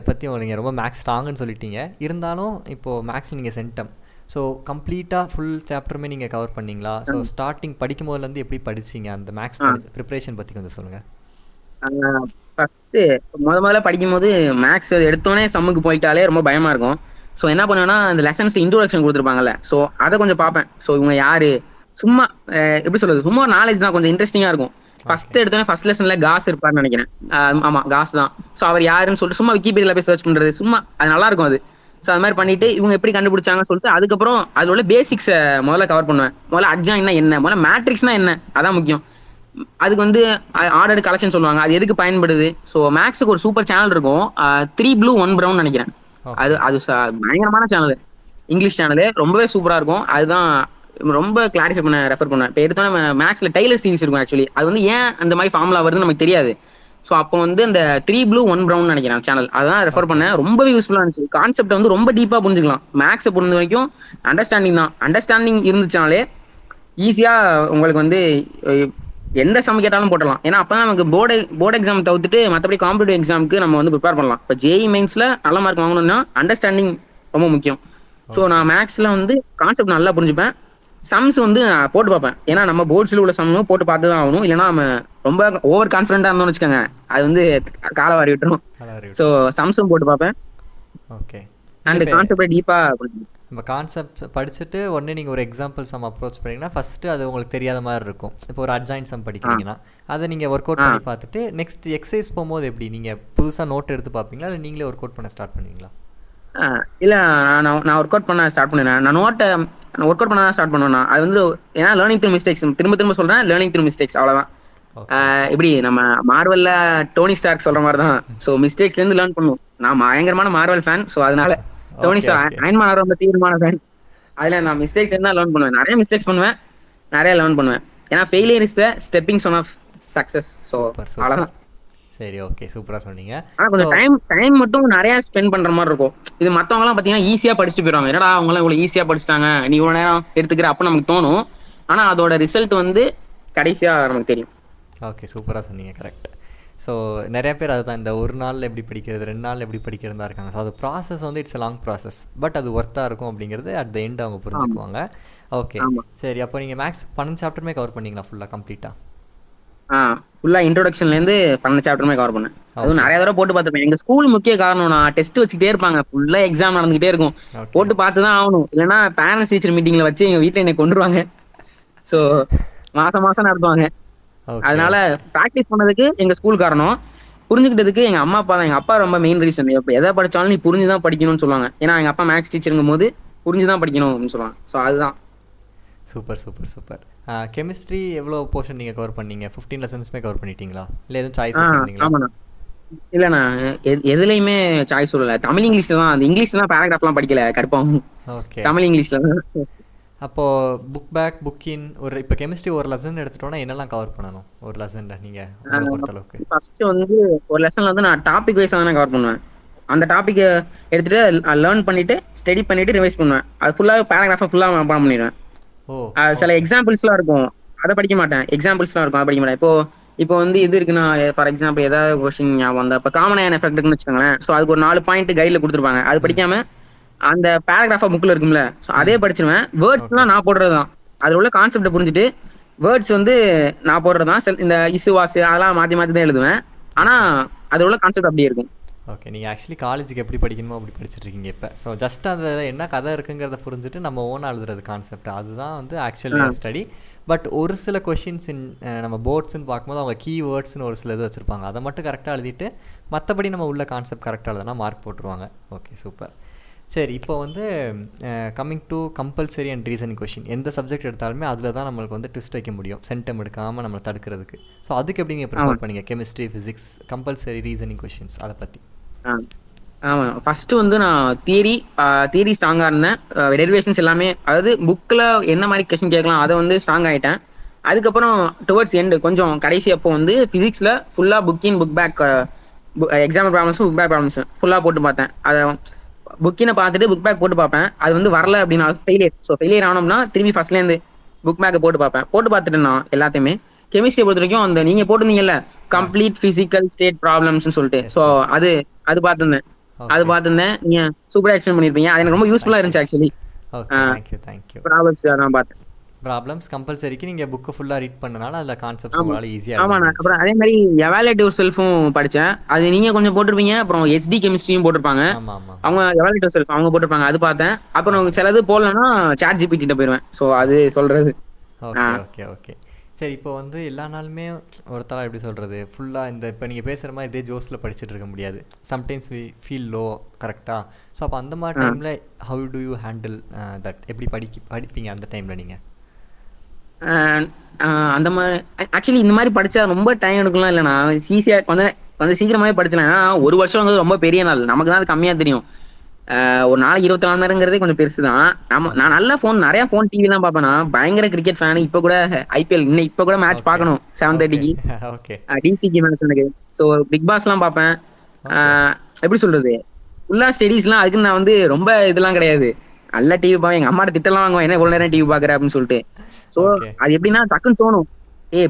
பற்றி நீங்கள் ரொம்ப மேக்ஸ் ஸ்ட்ராங்குன்னு சொல்லிட்டீங்க. இருந்தாலும் இப்போது மேக்ஸ் நீங்கள் சென்டம், ஸோ கம்ப்ளீட்டாக ஃபுல் சாப்டருமே நீங்கள் கவர் பண்ணிங்களா? ஸோ ஸ்டார்டிங் படிக்கும் போதுலேருந்து எப்படி படிச்சிங்க, அந்த மேக்ஸ் ப்ரிப்ரேஷன் பற்றி கொஞ்சம் சொல்லுங்கள். ஃபர்ஸ்ட்டு முதல்ல படிக்கும்போது மேக்ஸ் எடுத்தோடனே சம்முக்கு போயிட்டாலே ரொம்ப பயமா இருக்கும். ஸோ என்ன பண்ணுவேன்னா, அந்த லெசன்ஸ் இன்ட்ரோடக்ஷன் கொடுத்துருப்பாங்கல்ல, ஸோ அதை கொஞ்சம் பார்ப்பேன். ஸோ இவங்க யாரு, சும்மா எப்படி சொல்றது, சும்மா நாலேஜ் தான், கொஞ்சம் இன்ட்ரெஸ்டிங்கா இருக்கும். ஃபர்ஸ்ட் எடுத்தோன்னே ஃபர்ஸ்ட் லெசன்ல காஸ் இருப்பாருன்னு நினைக்கிறேன். ஆமா காஸ் தான். ஸோ அவர் யாருன்னு சொல்லிட்டு சும்மா விக்கிபீடியால போய் சர்ச் பண்றது, சும்மா அது நல்லா இருக்கும் அது. ஸோ அது மாதிரி பண்ணிட்டு இவங்க எப்படி கண்டுபிடிச்சாங்கன்னு சொல்லிட்டு அதுக்கப்புறம் அதில் உள்ள பேசிக்ஸை முதல்ல கவர் பண்ணுவேன். முதல்ல அட்ஜாயின்னா என்ன, முதல்ல மேட்ரிக்ஸ்னா என்ன, அதான் முக்கியம். அதுக்கு வந்து ஆர்டர் கலெக்ஷன் சொல்லுவாங்க, அது எதுக்கு பயன்படுது. ஸோ மேக்ஸுக்கு ஒரு சூப்பர் சேனல் இருக்கும், 3 Blue 1 Brown நினைக்கிறேன். அது பயங்கரமான சேனல், இங்கிலீஷ் சேனலு, ரொம்பவே சூப்பரா இருக்கும். அதுதான் ரொம்ப கிளாரிஃபை பண்ண ரெஃபர் பண்ணுவேன். இப்போ எடுத்தோன்னே மேக்ஸ்ல டெய்லர் சீரிஸ் இருக்கும் ஆக்சுவலி, அது வந்து ஏன் அந்த மாதிரி ஃபார்முலா வருதுன்னு நமக்கு தெரியாது. ஸோ அப்போ வந்து அந்த 3 Blue 1 Brown நினைக்கிறேன் சேனல், அதான் ரெஃபர் பண்ணேன். ரொம்பவே யூஸ்ஃபுல்லா இருந்துச்சு. கான்செப்ட் வந்து ரொம்ப டீப்பா புரிஞ்சுக்கலாம். மேக்ஸை பொறுத்த வரைக்கும் அண்டர்ஸ்டாண்டிங் தான். அண்டர்ஸ்டாண்டிங் இருந்துச்சாலே ஈஸியா உங்களுக்கு வந்து எந்த சம் கேட்டாலும் போட்டலாம். ஏன்னா அப்பதான் நமக்கு போர்டு எக்ஸாம் தவிர்த்துட்டு மற்றபடி காம்படிட்டிவ் எக்ஸாமுக்கு நம்ம வந்து ப்ரிப்பேர் பண்ணலாம். இப்போ ஜேஇ மெயின்ஸ்ல நல்ல மார்க் வாங்கணும்னா அண்டர்ஸ்டாண்டிங் ரொம்ப முக்கியம். ஸோ நான் மேக்ஸ்ல வந்து கான்செப்ட் நல்லா புரிஞ்சுப்பேன். சம்ஸ் வந்து போட்டு பார்ப்பேன். ஏன்னா நம்ம போர்ட்ஸ்ல உள்ள சம்மும் போட்டு பார்த்து தான் ஆகணும். இல்லைன்னா நம்ம ரொம்ப ஓவர் கான்ஃபிடென்ட்டா இருந்தோம்னு வச்சுக்கோங்க, அது வந்து காலை வாரி விட்டுரும். ஸோ சம்ஸும் போட்டு பார்ப்பேன். ஓகே. அண்ட் கான்செப்டை டீப்பா புரிஞ்சுப்பேன். நம்ம கான்செப்ட் படிச்சுட்டு உடனே நீங்கள் ஒரு எக்ஸாம்பிள் சம் அப்ரோச் பண்ணிங்கன்னா ஃபஸ்ட்டு அது உங்களுக்கு தெரியாத மாதிரி இருக்கும். இப்போ ஒரு அட்ஜாயின்ட் சம் படிக்கிறீங்கன்னா அதை நீங்கள் ஒர்க் அவுட் பண்ணி பார்த்துட்டு நெக்ஸ்ட் எக்ஸசைஸ் போகும்போது எப்படி நீங்கள் புதுசாக நோட் எடுத்து பார்ப்பீங்களா, இல்லை நீங்களே ஒர்க் அவுட் பண்ண ஸ்டார்ட் பண்ணுவீங்களா? இல்லை, நான் ஒர்க் அவுட் பண்ண ஸ்டார்ட் பண்ணுவேன். நான் நோட்டை ஒர்க் அவுட் பண்ண தான் ஸ்டார்ட் பண்ணுவேன். அது வந்து ஏன்னா லேர்னிங் த்ரூ மிஸ்டேக்ஸ், திரும்ப சொல்கிறேன், லேர்னிங் த்ரூ மிஸ்டேக்ஸ், அவ்வளோதான். இப்படி நம்ம மார்வல்ல டோனி ஸ்டார்க் சொல்கிற மாதிரி தான். ஸோ மிஸ்டேக்ஸ்லேருந்து லேர்ன் பண்ணுவோம். நான் பயங்கரமான மார்வல் ஃபேன். ஸோ அதனால டோனி அயன்மேன் ரொம்ப தீவிரமான ஃபேன். அதில் நான் மிஸ்டேக்ஸ் இருந்தால் லேர்ன் பண்ணுவேன். நிறைய மிஸ்டேக்ஸ் பண்ணுவேன், நிறைய லேர்ன் பண்ணுவேன். ஏன்னா failure is the stepping stone of success. So அவ்வளோதான். சரி, ஓகே, சூப்பராக சொன்னீங்க. ஆனால் கொஞ்சம் டைம் மட்டும் நிறைய ஸ்பெண்ட் பண்ணுற மாதிரி இருக்கும். இது மற்றவங்கலாம் பார்த்தீங்கன்னா ஈஸியாக படிச்சுட்டு போயிடுவாங்க. என்னடா அவங்களாம் இவ்வளோ ஈஸியாக படிச்சுட்டாங்க, நீ இவ்வளோ நேரம் எடுத்துக்கிற அப்போ நமக்கு தோணும். ஆனால் அதோட ரிசல்ட் வந்து கடைசியாக நமக்கு தெரியும். ஓகே, சூப்பராக சொன்னீங்க, கரெக்ட். ஸோ நிறைய பேர் அதுதான், இந்த ஒரு நாளில் எப்படி படிக்கிறது, 2 நாளில் எப்படி படிக்கிறது தான் இருக்காங்க. ஸோ அது ப்ராசஸ் வந்து it's a long process, but அது ஒர்த்தாக இருக்கும் அப்படிங்கிறது அட் த எண்ட் அவங்க புரிஞ்சுக்குவாங்க. ஓகே, சரி. அப்போ நீங்கள் மேக்ஸ் 12 சாப்டருமே கவர் பண்ணீங்களா ஃபுல்லாக கம்ப்ளீட்டாக? ஃபுல்லாக இன்ட்ரோடக்ஷன்லேருந்து 12 சாப்டருமே கவர் பண்ணேன். அதுவும் நிறைய தடவை போட்டு பார்த்துப்பேன். எங்கள் ஸ்கூல் முக்கிய காரணம், நான் டெஸ்ட் வச்சுக்கிட்டே இருப்பாங்க, ஃபுல்லாக எக்ஸாம் நடந்துகிட்டே இருக்கும், போட்டு பார்த்து தான் ஆகணும். இல்லைன்னா பேரண்ட்ஸ் டீச்சர் மீட்டிங்கில் வச்சு எங்கள் வீட்டில் என்னை கொண்டுருவாங்க. ஸோ மாதம் நடத்துவாங்க. அதனால ப்ராக்டிஸ் பண்ணதுக்கு எங்க ஸ்கூல் காரணம், புரிஞ்சுக்கிட்டதுக்கு எங்க அம்மா அப்பா தான். எங்க அப்பா ரொம்ப மெயின் ரீசன். இப்போ எதை படிச்சாலும் நீ புரிஞ்சுதான் படிக்கணும்னு சொல்லுவாங்க. ஏன்னா எங்க அப்பா மேக்ஸ் டீச்சருங்கும் போது புரிஞ்சுதான் படிக்கணும் அப்படின்னு சொல்லுவாங்க. ஸோ அதுதான். சூப்பர். கெமிஸ்ட்ரி எவ்வளோ போர்ஷன் நீங்கள் கவர் பண்ணீங்க? 15 லெசன்ஸ்மே கவர் பண்ணிட்டீங்களா, இல்லை எதுவும் சாய்ஸ் வச்சிருந்தீங்களா? ஆமாண்ணா, இல்லைண்ணா, எதுலையுமே சாய்ஸ் சொல்லல. தமிழ் இங்கிலீஷ்ல தான். அந்த இங்கிலீஷ்ல தான் பேராகிராஃப்லாம் படிக்கல, கருப்பாகும். ஓகே, தமிழ் இங்கிலீஷ்ல தான். அப்போது புக் பேக் புக் இன் ஒரு இப்போ கெமிஸ்ட்ரி ஒரு லெசன் எடுத்துட்டோன்னா என்னெல்லாம் கவர் பண்ணணும் ஒரு லெசனில் நீங்கள் பொறுத்தளவுக்கு? ஃபர்ஸ்ட் வந்து ஒரு லெசனில் வந்து நான் டாபிக் வைஸாக தான் கவர் பண்ணுவேன். அந்த டாப்பிக்கை எடுத்துகிட்டு லேர்ன் பண்ணிவிட்டு ஸ்டடி பண்ணிவிட்டு ரிவைஸ் பண்ணுவேன். அது ஃபுல்லாக பேராகிராஃபை ஃபுல்லாக பண்ணிடுவேன். சில எக்ஸாம்பிள்ஸ்லாம் இருக்கும், அதை படிக்க மாட்டேன். எக்ஸாம்பிள்ஸ்லாம் இருக்கும், அதை படிக்க மாட்டேன். இப்போ வந்து இது இருக்குன்னா, ஃபார் எக்ஸாம்பிள் ஏதாவது கொஸ்டின் ஞாபகம் வந்தா, இப்போ காமன் அயன் எஃபெக்ட் இருக்குன்னு வச்சுக்கோங்களேன். ஸோ அதுக்கு ஒரு 4 பாயிண்ட் கைடில் கொடுத்துருப்பாங்க. அது படிக்காம அந்த பேராகிராஃபா புக்ல இருக்கும்ல, ஸோ அதே படிச்சிருவேன். வேர்ட்ஸ்லாம் நான் போடுறது தான். அதில் உள்ள கான்செப்டை புரிஞ்சுட்டு வேர்ட்ஸ் வந்து நான் போடுறது தான். இந்த இசு வாசு அதெல்லாம் மாற்றி தான் எழுதுவேன். ஆனால் அதில் உள்ள கான்செப்ட் அப்படியே இருக்கும். ஓகே, நீங்கள் ஆக்சுவலி காலேஜுக்கு எப்படி படிக்கணுமோ அப்படி படிச்சுட்ருக்கீங்க இப்போ. ஸோ ஜஸ்ட் அதில் என்ன கதை இருக்குங்கிறத புரிஞ்சுட்டு நம்ம ஓனாக எழுதுறது கான்செப்ட், அதுதான் வந்து ஆக்சுவலி ஸ்டடி. பட் ஒரு சில கொஷின்ஸ் நம்ம போர்ட்ஸ்ன்னு பார்க்கும்போது அவங்க கீவேர்ட்ஸ்னு ஒரு சில இது வச்சுருப்பாங்க, அதை மட்டும் கரெக்டாக எழுதிட்டு மற்றபடி நம்ம உள்ள கான்செப்ட் கரெக்டாக எழுதுனா மார்க் போட்டுருவாங்க. Okay, super. சரி, இப்போ வந்து coming to compulsory and reasoning question, எந்த சப்ஜெக்ட் எடுத்தாலுமே அதில் தான் நம்மளுக்கு வந்து ட்விஸ்ட் வைக்க முடியும், சென்டம் எடுக்காமல் நம்மளை தடுக்கிறதுக்கு. ஸோ அதுக்கு எப்படி நீங்கள் ப்ரிப்பேர் பண்ணீங்க? Chemistry, physics, compulsory reasoning questions, அதை பற்றி. ஆமாம், ஃபர்ஸ்ட் வந்து நான் தியரி ஸ்ட்ராங்காக இருந்தேன். டெரிவேஷன்ஸ் எல்லாமே, அதாவது புக்கில் என்ன மாதிரி கொஷின் கேட்கலாம் அதை வந்து ஸ்ட்ராங் ஆகிட்டேன். அதுக்கப்புறம் டுவர்ட்ஸ் எண்டு கொஞ்சம் கடைசி அப்போ வந்து ஃபிசிக்ஸில் ஃபுல்லாக புக் பேக் எக்ஸாம்பிள் ப்ராப்ளம்ஸும் புக் பேக் ப்ராப்ளம்ஸும் ஃபுல்லாக போட்டு பார்த்தேன். அதை புக்கினை பார்த்துட்டு புக் பேக் போட்டு பார்ப்பேன். அது வந்து வரல அப்படின்னா ஃபெயிலியர். ஸோ ஃபெயிலியர் ஆனோம்னா திரும்பி ஃபர்ஸ்ட்லேருந்து புக் பேக்கை போட்டு பார்ப்பேன். போட்டு பார்த்துட்டு நான் எல்லாத்தையுமே கெமிஸ்ட்ரியை பொறுத்த வரைக்கும் அந்த நீங்கள் போட்டிருந்தீங்கல்ல கம்ப்ளீட் ஃபிசிக்கல் ஸ்டேட் ப்ராப்ளம்ஸ்னு சொல்லிட்டு, ஸோ அது பார்த்துருந்தேன். நீங்கள் சூப்பராக எக்ஸ்பிளைன் பண்ணியிருப்பீங்க. அது எனக்கு ரொம்ப யூஸ்ஃபுல்லாக இருந்துச்சு ஆக்சுவலி. ப்ராப்ளம்ஸ் நான் பார்த்தேன். ப்ராப்ளம்ஸ் கம்பல்சரிக்கு நீங்கள் புக்கு ஃபுல்லாக ரீட் பண்ணனால அதில் கான்செப்ட்ஸ் உங்களால் ஈஸியாக. ஆமாம், அப்புறம் அதே மாதிரி எவாலுவேட்டிவ் செல்ஃபும் படித்தேன். அது நீங்கள் கொஞ்சம் போட்டிருப்பீங்க. அப்புறம் ஹெச்டி கெமிஸ்ட்ரியும் போட்டிருப்பாங்க. அவங்க எவாலுவேட்டிவ் செல்ஃப் அவங்க போட்டிருப்பாங்க, அது பார்த்தேன். அப்புறம் சிலது போடலன்னா சாட் ஜிபிடி போயிடுவேன். ஸோ அது சொல்கிறது ஓகே ஓகே ஓகே. சரி, இப்போ வந்து எல்லா நாளுமே ஒருத்தராக எப்படி சொல்கிறது, ஃபுல்லாக இந்த இப்போ நீங்கள் பேசுகிற மாதிரி இதே ஜோஸில் படிச்சுட்டு இருக்க முடியாது. சம்டைம்ஸ் வி ஃபீல் லோ, கரெக்டாக? ஸோ அப்போ அந்த மாதிரி டைமில் how to you handle that? எப்படி படிப்பீங்க அந்த டைமில் நீங்கள்? அந்த மாதிரி ஆக்சுவலி இந்த மாதிரி படித்தா ரொம்ப டைம் எடுக்கலாம் இல்லைண்ணா, ஈஸியாக கொஞ்சம் கொஞ்சம் சீக்கிரமாகவே படிச்சலாம். ஏன்னா ஒரு வருஷம் வந்து ரொம்ப பெரிய நாள், நமக்கு தான் அது கம்மியாக தெரியும். ஒரு நாளைக்கு 24 மணி நேரங்கிறதே கொஞ்சம் பெருசு தான். நான் நல்ல நிறைய ஃபோன் டிவிலாம் பார்ப்பேன்னா, பயங்கர கிரிக்கெட் ஃபேனு. இப்போ கூட ஐபிஎல் இன்னும் இப்போ கூட மேட்ச் பார்க்கணும் 7:30க்கு டிசிக்கு மேட்ச் எனக்கு. ஸோ பிக் பாஸ்லாம் பார்ப்பேன். எப்படி சொல்றது, ஃபுல்லா ஸ்டடீஸ்லாம் அதுக்கு நான் வந்து ரொம்ப இதெல்லாம் கிடையாது. நல்ல டிவி பார்ப்பேன். எங்க அம்மாட்ட திட்டலாம் வாங்குவேன், என்ன இவ்வளவு நேரம் டிவி பாக்குற அப்படின்னு சொல்லிட்டு. ஸோ அது எப்படின்னா டக்குன்னு தோணும்,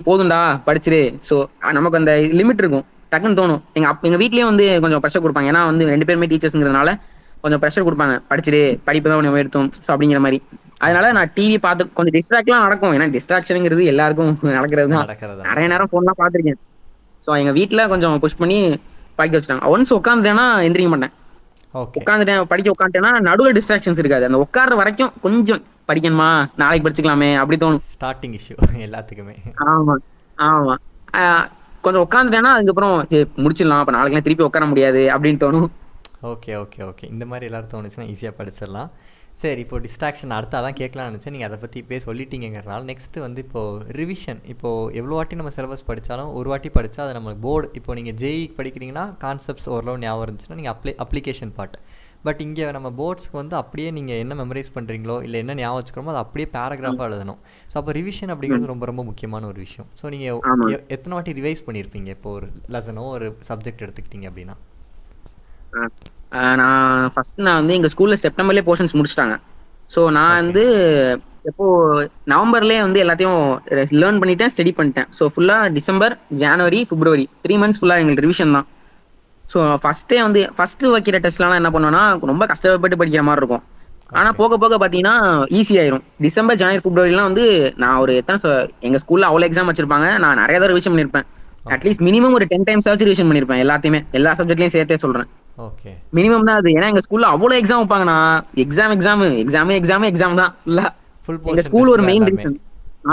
போதும்டா படிச்சிரு. ஸோ நமக்கு அந்த லிமிட் இருக்கும், டக்குன்னு தோணும். எங்க வீட்லயும் வந்து கொஞ்சம் ப்ரெஷர் கொடுப்பாங்க. ஏன்னா வந்து 2 பேருமே டீச்சர்ஸ்ங்கிறதுனால கொஞ்சம் ப்ரெஷர் கொடுப்பாங்க, படிச்சிரு, படிப்பு தான் உனக்கு எடுத்தோம் ஸோ அப்படிங்கிற மாதிரி. அதனால நான் டிவி பார்த்து கொஞ்சம் டிஸ்ட்ராக்ட்லாம் நடக்கும். ஏன்னா டிஸ்ட்ராக்ஷனுங்கிறது எல்லாருக்கும் நடக்கிறது தான். நிறைய நேரம் ஃபோன்லாம் பார்த்துருக்கேன். ஸோ எங்க வீட்டுல கொஞ்சம் புஷ் பண்ணி படிக்க வச்சுட்டாங்க. ஒன்ஸ் உட்காந்துட்டேன்னா எந்திரிக்க மாட்டேன். உட்காந்துட்டேன் படிக்க உட்காந்துட்டேன்னா நடுவில் டிஸ்ட்ராக்ஷன்ஸ் இருக்காது. அந்த உட்கார்ற வரைக்கும் கொஞ்சம் படிக்கணுமா, நாளைக்கு படிச்சுக்கலாமே அப்படி தோணும். ஸ்டார்டிங் இஷ்யூ எல்லாத்துக்குமே. ஆமா ஆமா. கொஞ்சம் உட்காந்துட்டேன்னா அதுக்கப்புறம் முடிச்சிடலாம், அப்ப நாளைக்கு திருப்பி உட்கார முடியாது அப்படின்னு தோணும். Okay okay okay. இந்த மாதிரி எல்லாரும் தோணுச்சுன்னா ஈஸியாக படிச்சிடலாம். சரி, இப்போ டிஸ்ட்ராக்ஷன் அடுத்து அதான் கேட்கலான்னு நினச்சேன், நீங்கள் அதை பற்றி இப்போயே சொல்லிட்டீங்கிறனால நெக்ஸ்ட்டு வந்து இப்போது ரிவிஷன். இப்போது எவ்வளோ வாட்டி நம்ம சிலபஸ் படித்தாலும் ஒரு வாட்டி படித்தா அது நம்ம போர்டு. இப்போ நீங்கள் ஜேஇ படிக்கிறீங்கன்னா கான்செப்ட்ஸ் ஓரளவு ஞாபகம் இருந்துச்சுன்னா நீங்கள் அப்ளிகேஷன் பார்ட். பட் இங்கே நம்ம போர்ட்ஸ்க்கு வந்து அப்படியே நீங்கள் என்ன மெமரைஸ் பண்ணுறீங்களோ இல்லை என்ன ஞாபகம் வச்சுக்கிறோமோ அது அப்படியே பேராகிராஃபாக எழுதணும். ஸோ அப்போ ரிவிஷன் அப்படிங்கிறது ரொம்ப ரொம்ப முக்கியமான ஒரு விஷயம். ஸோ நீங்கள் எத்தனை வாட்டி ரிவைஸ் பண்ணியிருப்பீங்க இப்போ ஒரு லெசனோ ஒரு சப்ஜெக்ட் எடுத்துக்கிட்டீங்க அப்படின்னா? நான் வந்து எங்க ஸ்கூல்ல செப்டம்பர்லேயே போர்ஷன்ஸ் முடிச்சிட்டாங்க. ஸோ நான் வந்து எப்போ நவம்பர்லேயே வந்து எல்லாத்தையும் லேர்ன் பண்ணிட்டேன், ஸ்டடி பண்ணிட்டேன். ஸோ ஃபுல்லாக டிசம்பர், ஜனவரி, பிப்ரவரி 3 months ஃபுல்லாக எங்களுக்கு ரிவிஷன் தான். ஸோ ஃபர்ஸ்ட் வைக்கிற டெஸ்ட்லாம் என்ன பண்ணுவேன்னா ரொம்ப கஷ்டப்பட்டு படிக்கிற மாதிரி இருக்கும். ஆனால் போக போக பார்த்தீங்கன்னா ஈஸி ஆயிரும். டிசம்பர், ஜனவரி, பிப்ரவரிலாம் வந்து நான் ஒரு எங்க ஸ்கூல்ல அவ்வளோ எக்ஸாம் வச்சிருப்பாங்க, நான் நிறைய தடவை ரிவிஷன் பண்ணியிருப்பேன். அட்லீஸ்ட் மினிமம் ஒரு 10 times ஆச்சு ரிவிஷன் பண்ணியிருப்பேன். எல்லாத்தையுமே எல்லா சப்ஜெக்ட்லையும் சேர்த்தே சொல்றேன். மினிமம் தான் அது. ஏன்னா எங்க ஸ்கூல்ல அவ்வளவு எக்ஸாம் வைப்பாங்கண்ணா. எக்ஸாம் தான் இல்ல. எங்க ஸ்கூல் ஒரு மெயின் ரீசன்.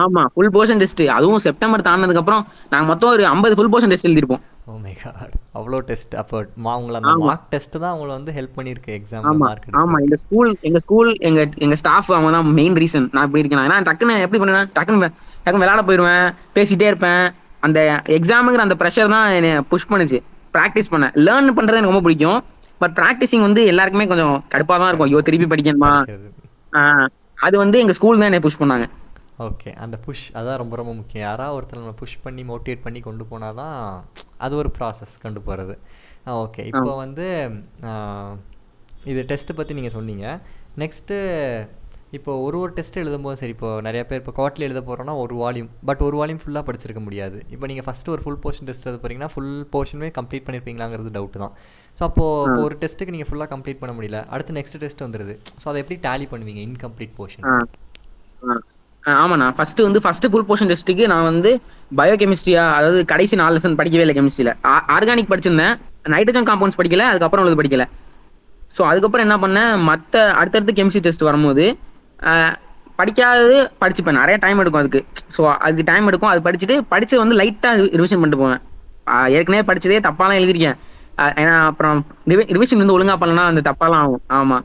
ஆமா, ஃபுல் போர்ஷன் டெஸ்ட். அதுவும் செப்டம்பர் தாண்டதுக்கு அப்புறம் நாங்க மொத்தம் ஒரு 50 ஃபுல் போர்ஷன் டெஸ்ட் எழுதிருப்போம். ஓ மை காட், அவ்வளோ டெஸ்ட். அப்போ உங்களை அந்த மார்க் டெஸ்ட் தான் உங்களை வந்து ஹெல்ப் பண்ணிருக்கு எக்ஸாம்ல மார்க் எடுக்க. ஆமா, எங்க ஸ்கூல் எங்க ஸ்டாஃப் அவங்க தான் மெயின் ரீசன் நான் இப்படி இருக்கேன். ஏன்னா டக்குன்னு எப்படி பண்ணுவேன், டக்குன்னு விளையாட போயிடுவேன், பேசிட்டே இருப்பேன். அந்த எக்ஸாமுங்கிற அந்த ப்ரெஷர் தான் என்னை புஷ் பண்ணுச்சு ப்ராக்டிஸ் பண்ண. லேர்ன் பண்றது எனக்கு ரொம்ப பிடிக்கும். பட் ப்ராக்டிசிங் வந்து எல்லாருக்குமே கொஞ்சம் கடுப்பாக தான் இருக்கும். ஐயோ திருப்பி படிக்கணுமா, அது வந்து எங்க ஸ்கூல் தான் என்னை புஷ் பண்ணாங்க. ஓகே, அந்த புஷ் அதான் ரொம்ப ரொம்ப முக்கியம். யாராவது ஒருத்தர் நம்ம புஷ் பண்ணி மோட்டிவேட் பண்ணி கொண்டு போனால் தான் அது ஒரு ப்ராசஸ் கொண்டு போகிறது. ஓகே, இப்போ வந்து இது டெஸ்ட்டு பற்றி நீங்கள் சொன்னீங்க. நெக்ஸ்ட்டு இப்போ ஒரு டெஸ்ட் எழுதும்போது சரி, இப்போ நிறைய பேர் இப்போ குவார்ட்லி எழுத போகிறோன்னா ஒரு வால்யூம் ஃபுல்லாக படிச்சிருக்க முடியாது. இப்போ நீங்கள் ஃபஸ்ட்டு ஒரு ஃபுல் போர்ஷன் டெஸ்ட் எழுத போகிறீங்கன்னா ஃபுல் போர்ஷனுமே கம்ப்ளீட் பண்ணியிருப்பீங்களாங்கிறது டவுட் தான். ஸோ அப்போது ஒரு டெஸ்ட்டுக்கு நீங்கள் ஃபுல்லாக கம்ப்ளீட் பண்ண முடியல, அடுத்து நெக்ஸ்ட் டெஸ்ட் வந்துடுது. ஸோ அதை எப்படி டேலி பண்ணுவீங்க இன்கம்ப்ளீட் போர்ஷன்ஸ்? ஆமாண்ணா, ஃபர்ஸ்ட் ஃபுல் போர்ஷன் டெஸ்ட்டுக்கு நான் வந்து பயோகெமிஸ்ட்ரியா, அதாவது கடைசி 4 லெசன் படிக்கவே இல்லை. கெமிஸ்ட்ரியில் ஆர்கானிக் படிச்சிருந்தேன், நைட்ரஜன் காம்பவுண்ட்ஸ் படிக்கல, அதுக்கப்புறம் உள்ளது படிக்கல. ஸோ அதுக்கப்புறம் என்ன பண்ணேன், அடுத்தடுத்து கெமிஸ்ட்ரி டெஸ்ட் வரும்போது படிக்காதது படிச்சுப்பேன். நிறைய டைம் எடுக்கும் அதுக்கு. ஸோ அதுக்கு டைம் எடுக்கும். அது படிச்சு வந்து லைட்டாக ரிவிஷன் பண்ணிட்டு போவேன். ஏற்கனவே படிச்சதே தப்பாலாம் எழுதிருக்கேன். ஏன்னா அப்புறம் ரிவிஷன் வந்து ஒழுங்கா பண்ணலன்னா அந்த தப்பாலாம் ஆகும். ஆமா,